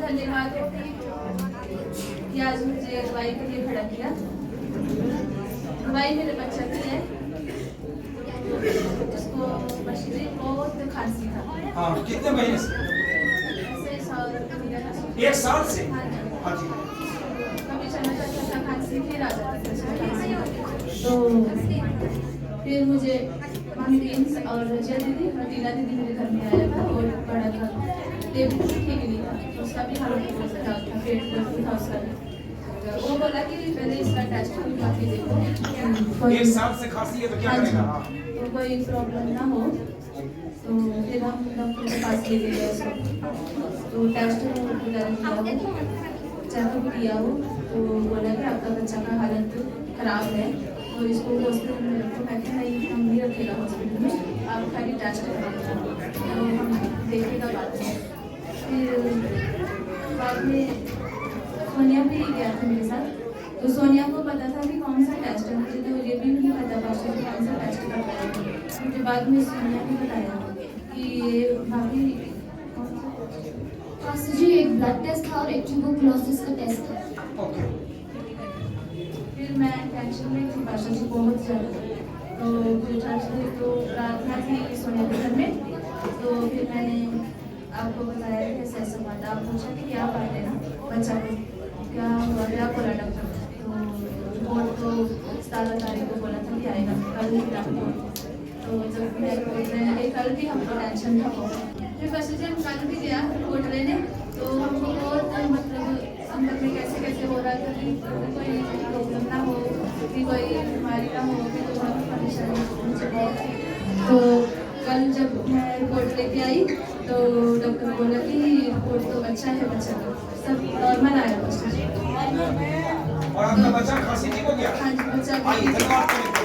धन्यवाद हो कि आज मुझे दवाई के लिए खड़ा किया। दवाई मेरे बच्चा की है, उसको बच्चे बहुत खांसी था। हाँ, कितने महीने से? ऐसे 1 साल से? हाँ जी। हाँ जी। कभी चना था खांसी, फिर आ जाता था तो फिर मुझे मीन्स और रजिया दीदी और टीना दीदी मेरे घर में आया था और बड़ा था, देव ठीक नहीं था, उसका भी हालत बहुत खराब था, पेट दर्द था उसका भी। वो बोला कि पहले इसका टेस्ट करवा के देखो, 1 साल से खांसी है तो क्या करेगा? तो कोई प्रॉब्लम ना हो। तो फिर हम डॉक्टर के पास ले गए उसको, तो टेस्ट वगैरह किया हो, चेकअप किया हो, तो बोला कि आपका बच्चा का हालत खराब है तो इसको हॉस्पिटल में रखो। मैं कि नहीं, हम नहीं रखेगा हॉस्पिटल में, आप खाली टेस्ट करवाइएगा तो हम देखेगा बाद में। फिर बाद में सोनिया भी गया था मेरे साथ, तो सोनिया को पता था कि कौन सा टेस्ट है, मुझे तो ये भी नहीं पता था कि कौन सा टेस्ट करवाया। मुझे बाद में सोनिया ने बताया कि ये भाभी जी एक ब्लड टेस्ट था और एक ट्यूबरकुलोसिस का टेस्ट था। ओके। फिर मैं टेंशन में थी पाशा जी बहुत ज़्यादा, तो फिर तो प्रार्थना थी सोनिया के घर में, तो फिर मैंने आपको बताया कि ऐसा ऐसा बात। आप पूछा कि क्या बात है ना बच्चा को, क्या हुआ, क्या बोला डॉक्टर? तो रिपोर्ट तो 17 तारीख को बोला था कि आएगा, कल ही रिपोर्ट। तो जब मैं रिपोर्ट लेने गई कल भी हमको टेंशन था बहुत। फिर बस जब कल भी गया रिपोर्ट लेने तो हमको बहुत मतलब अंदर में कैसे कैसे हो रहा था कि कोई प्रॉब्लम ना हो, कि कोई बीमारी ना हो, कि कोई बहुत परेशानी मुझे बहुत थी। तो कल जब मैं रिपोर्ट लेके आई तो डॉक्टर बोला कि रिपोर्ट तो अच्छा है, बच्चा का सब नॉर्मल आया बच्चा। और आपका बच्चा खांसी ठीक हो गया? हाँ जी, बच्चा आइए धन्यवाद।